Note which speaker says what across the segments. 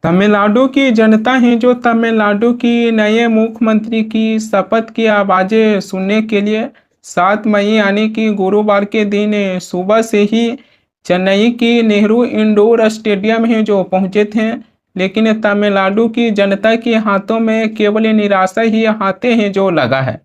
Speaker 1: तमिलनाडु की जनता है जो तमिलनाडु की नए मुख्यमंत्री की शपथ की आवाज़ें सुनने के लिए 7 मई यानी कि गुरुवार के दिन सुबह से ही चेन्नई की नेहरू इंडोर स्टेडियम है जो पहुंचे थे। लेकिन तमिलनाडु की जनता के हाथों में केवल निराशा ही हाथे हैं जो लगा है।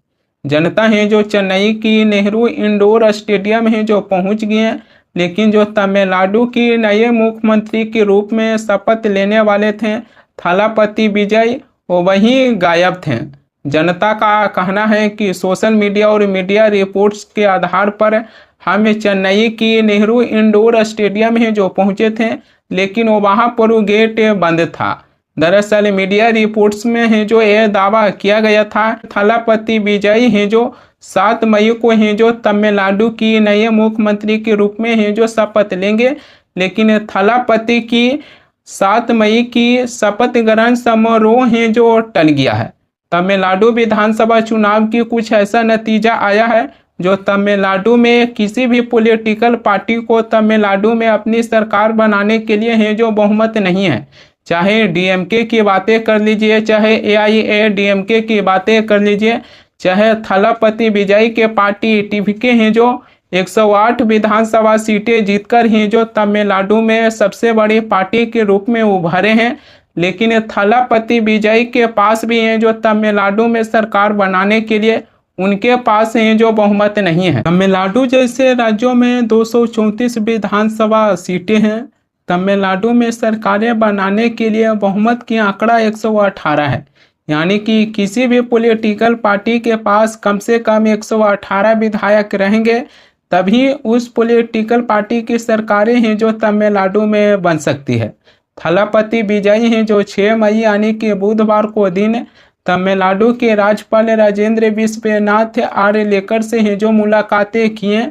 Speaker 1: जनता है जो चेन्नई की नेहरू इंडोर स्टेडियम है जो पहुंच गए हैं, लेकिन जो तमिलनाडु की नए मुख्यमंत्री के रूप में शपथ लेने वाले थे थलापति विजय, वो वहीं गायब थे। जनता का कहना है कि सोशल मीडिया और मीडिया रिपोर्ट्स के आधार पर हम चेन्नई की नेहरू इंडोर स्टेडियम है जो पहुंचे थे, लेकिन वो वहां पर गेट बंद था। दरअसल मीडिया रिपोर्ट्स में है जो यह दावा किया गया था थलापति विजय है जो 7 मई को है जो तमिलनाडु की नए मुख्यमंत्री के रूप में है जो शपथ लेंगे, लेकिन थलापति की 7 मई की शपथ ग्रहण समारोह है जो टल गया है। तमिलनाडु विधानसभा चुनाव की कुछ ऐसा नतीजा आया है जो तमिलनाडु में किसी भी पॉलिटिकल पार्टी को तमिलनाडु में अपनी सरकार बनाने के लिए है जो बहुमत नहीं है। चाहे डीएमके की बातें कर लीजिए, चाहे एआईएडीएमके की बातें कर लीजिए, चाहे थलापति विजय के पार्टी टीवीके हैं जो 108 विधानसभा सीटें जीतकर हैं जो तमिलनाडु में सबसे बड़ी पार्टी के रूप में उभरे हैं, लेकिन थलापति विजय के पास भी हैं जो तमिलनाडु में सरकार बनाने के लिए उनके पास हैं जो बहुमत नहीं है। तमिलनाडु जैसे राज्यों में 234 विधानसभा सीटें हैं। तमिलनाडु में सरकारें बनाने के लिए बहुमत की आंकड़ा 118 है, यानी कि किसी भी पॉलिटिकल पार्टी के पास कम से कम 118 विधायक रहेंगे तभी उस पॉलिटिकल पार्टी की सरकारें हैं जो तमिलनाडु में बन सकती है। थलापति विजय हैं जो 6 मई यानी कि बुधवार को दिन तमिलनाडु के राज्यपाल राजेंद्र विश्वनाथ आर्लेकर से हैं जो मुलाकातें किए।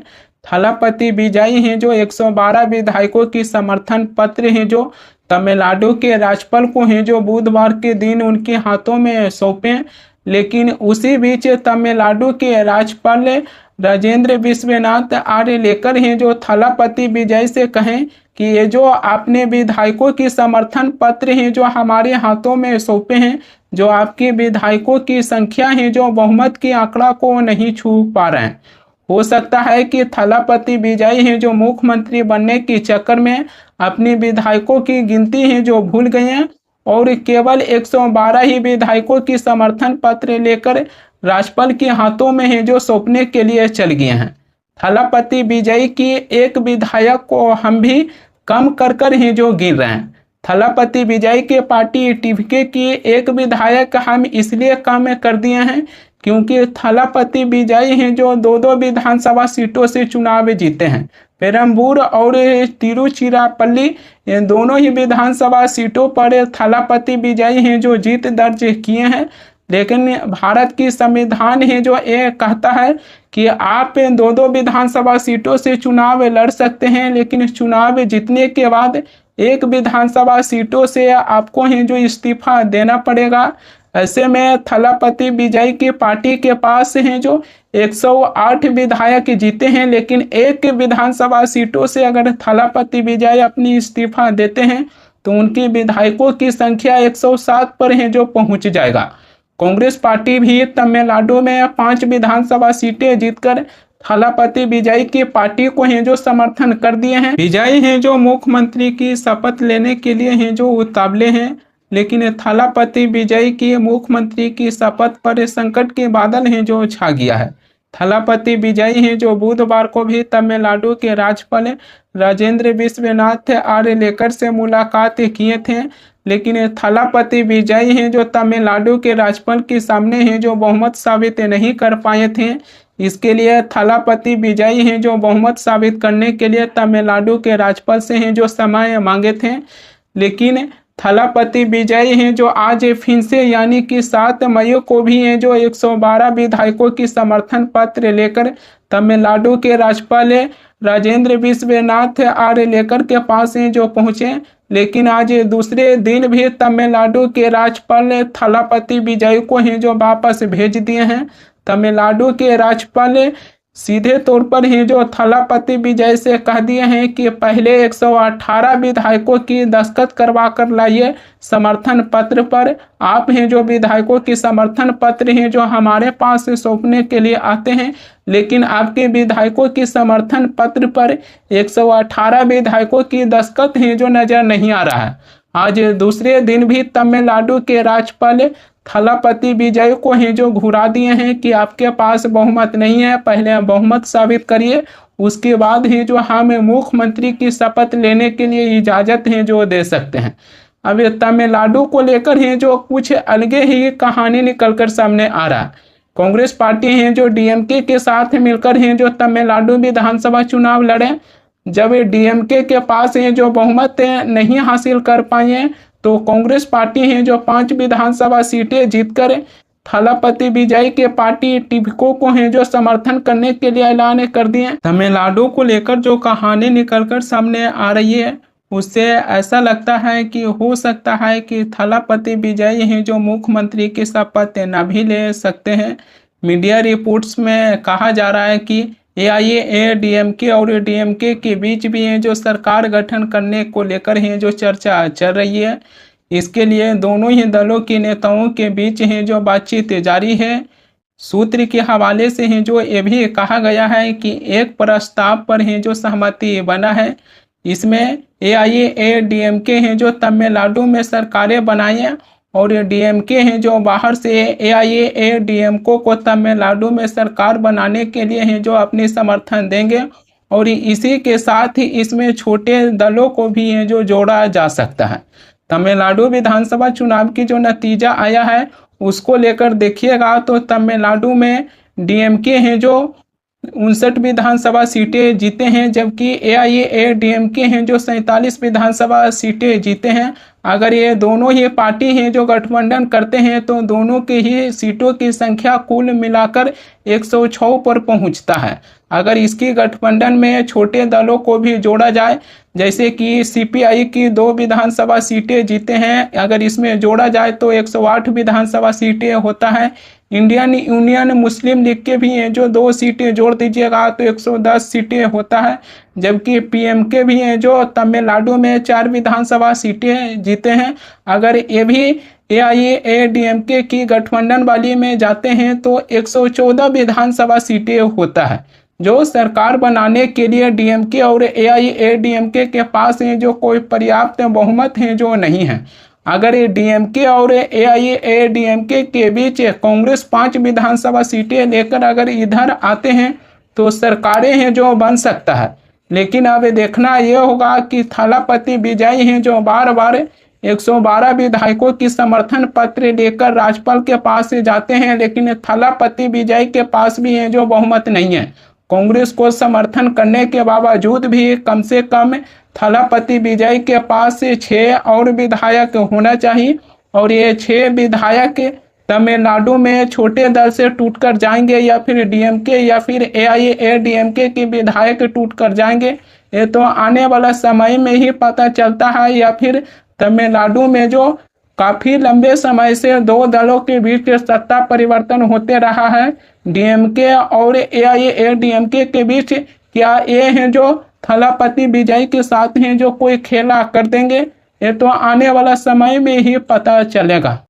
Speaker 1: थलापति विजय हैं जो 112 विधायकों की समर्थन पत्र हैं जो तमिलनाडु के राज्यपाल को हैं जो बुधवार के दिन उनके हाथों में सौंपे, लेकिन उसी बीच तमिलनाडु के राज्यपाल राजेंद्र विश्वनाथ आर्लेकर हैं जो थलापति विजय से कहें कि ये जो आपने विधायकों की समर्थन पत्र हैं जो हमारे हाथों में सौंपे हैं, जो आपके विधायकों की संख्या है जो बहुमत की आंकड़ा को नहीं छू पा रहे हैं। हो सकता है कि थलापति विजय हैं जो मुख्यमंत्री बनने के चक्कर में अपने विधायकों की गिनती है जो भूल गए हैं और केवल 112 ही विधायकों की समर्थन पत्र लेकर राज्यपाल के हाथों में है जो सौंपने के लिए चल गए हैं। थलापति विजय की एक विधायक को हम भी कम कर ही जो गिन रहे हैं। थलापति विजय के पार्टी टीवीके की एक विधायक हम इसलिए कम कर दिए हैं क्योंकि थलापति विजय हैं जो 2-2 विधानसभा सीटों से चुनाव जीते हैं। पेरम्बूर और तिरुचिरापल्ली दोनों ही विधानसभा सीटों पर थलापति विजय हैं जो जीत दर्ज किए हैं, लेकिन भारत की संविधान है जो ये कहता है कि आप 2-2 विधानसभा सीटों से चुनाव लड़ सकते हैं, लेकिन चुनाव जीतने के बाद एक विधानसभा सीटों से आपको ही जो इस्तीफा देना पड़ेगा। ऐसे में थलापति विजय की पार्टी के पास हैं जो 108 विधायक जीते हैं, लेकिन एक विधानसभा सीटों से अगर थलापति विजय अपनी इस्तीफा देते हैं तो उनकी विधायकों की संख्या 107 पर है जो पहुंच जाएगा। कांग्रेस पार्टी भी तमिलनाडु में 5 विधानसभा सीटें जीतकर थलापति विजय की पार्टी को हैं जो समर्थन कर दिए हैं। विजय हैं जो मुख्यमंत्री की शपथ लेने के लिए हैं जो उतावले हैं, लेकिन थलापति विजय की मुख्यमंत्री की शपथ पर संकट के बादल हैं जो छा गया है। थलापति विजय हैं जो बुधवार को भी तमिलनाडु के राज्यपाल राजेंद्र विश्वनाथ आर्लेकर से मुलाकात किए थे, लेकिन थलापति विजय हैं जो तमिलनाडु के राज्यपाल के सामने हैं जो बहुमत साबित नहीं कर पाए थे। इसके लिए थलापति विजय हैं जो बहुमत साबित करने के लिए तमिलनाडु के राज्यपाल से हैं जो समय मांगे थे, लेकिन थलापति विजय हैं जो आज फिर से यानी कि 7 मई को भी हैं जो 112 विधायकों की समर्थन पत्र लेकर तमिलनाडु के राज्यपाल राजेंद्र विश्वनाथ आर्लेकर के पास हैं जो पहुंचे, लेकिन आज दूसरे दिन भी तमिलनाडु के राज्यपाल थलापति विजय को हैं जो वापस भेज दिए हैं। तमिलनाडु के राज्यपाल सीधे तौर पर ही जो थलापति विजय से कह दिए हैं कि पहले 118 विधायकों की दस्तखत करवा कर लाइए समर्थन पत्र पर। आप हैं जो विधायकों की समर्थन पत्र हैं जो हमारे पास से सौंपने के लिए आते हैं, लेकिन आपके विधायकों की समर्थन पत्र पर 118 विधायकों की दस्तखत हैं जो नजर नहीं आ रहा है। आज दूसरे दिन भी तमिलनाडु के राज्यपाल थलापति विजय को हैं जो घुरा दिए हैं कि आपके पास बहुमत नहीं है, पहले बहुमत साबित करिए, उसके बाद ही जो हम मुख्यमंत्री की शपथ लेने के लिए इजाजत है जो दे सकते हैं। अब ये तमिलनाडु को लेकर है जो कुछ अलगे ही कहानी निकलकर सामने आ रहा है। कांग्रेस पार्टी है जो डीएमके के साथ मिलकर है जो तमिलनाडु विधानसभा चुनाव लड़े। जब डीएमके के पास है जो बहुमत नहीं हासिल कर पाए तो कांग्रेस पार्टी है जो 5 विधानसभा सीटें जीतकर थलापति विजय के पार्टी टिबको को है जो समर्थन करने के लिए ऐलान कर दिए। तमिलनाडु को लेकर जो कहानी निकलकर सामने आ रही है उससे ऐसा लगता है कि हो सकता है कि थलापति विजय हैं जो मुख्यमंत्री की शपथ न भी ले सकते हैं। मीडिया रिपोर्ट्स में कहा जा रहा है कि एआईएडीएमके और डीएमके के बीच भी है जो सरकार गठन करने को लेकर है जो चर्चा चल रही है। इसके लिए दोनों ही दलों के नेताओं के बीच है जो बातचीत जारी है। सूत्र के हवाले से है जो ये भी कहा गया है कि एक प्रस्ताव पर है जो सहमति बना है। इसमें एआईएडीएमके हैं जो तमिलनाडु में सरकारें बनाए और डीएमके हैं जो बाहर से एआईएडीएमके को तमिलनाडु में सरकार बनाने के लिए हैं जो अपनी समर्थन देंगे। और इसी के साथ ही इसमें छोटे दलों को भी है जो जोड़ा जा सकता है। तमिलनाडु विधानसभा चुनाव की जो नतीजा आया है उसको लेकर देखिएगा तो तमिलनाडु में डीएमके हैं जो 59 विधानसभा सीटें जीते हैं, जबकि एआईएडीएमके हैं जो 47 विधानसभा सीटें जीते हैं। अगर ये दोनों ही पार्टी हैं जो गठबंधन करते हैं तो दोनों के ही सीटों की संख्या कुल मिलाकर 106 पर पहुंचता है। अगर इसकी गठबंधन में छोटे दलों को भी जोड़ा जाए, जैसे कि सीपीआई की 2 विधानसभा सीटें जीते हैं, अगर इसमें जोड़ा जाए तो 108 विधानसभा सीटें होता है। इंडियन यूनियन मुस्लिम लीग के भी हैं जो 2 सीटें जोड़ दीजिएगा तो 110 सीटें होता है। जबकि पीएमके भी हैं जो तमिलनाडु में 4 विधानसभा सीटें जीते हैं। अगर ये भी एआईएडीएमके की गठबंधन वाली में जाते हैं तो 114 विधानसभा सीटें होता है। जो सरकार बनाने के लिए डीएमके और एआईएडीएमके के पास है जो कोई पर्याप्त बहुमत है जो नहीं है। अगर ये डीएमके और एआईएडीएमके के बीच कांग्रेस 5 विधानसभा सीटें लेकर अगर इधर आते हैं तो सरकारें हैं जो बन सकता है। लेकिन अब देखना यह होगा कि थलापति विजय हैं जो बार बार 112 विधायकों की समर्थन पत्र लेकर राज्यपाल के पास से जाते हैं, लेकिन थलापति विजय के पास भी है जो बहुमत नहीं है। कांग्रेस को समर्थन करने के बावजूद भी कम से कम थलापति विजय के पास से 6 और विधायक होना चाहिए और ये 6 विधायक तमिलनाडु में छोटे दल से टूटकर जाएंगे या फिर डीएमके या फिर एआईएडीएमके के विधायक टूटकर जाएंगे, ये तो आने वाला समय में ही पता चलता है। या फिर तमिलनाडु में जो काफी लंबे समय से 2 दलों के बीच सत्ता परिवर्तन होते रहा है, डीएमके और एआईएडीएमके के बीच, क्या ये हैं जो थलापति विजय के साथ हैं जो कोई खेला कर देंगे, ये तो आने वाला समय में ही पता चलेगा।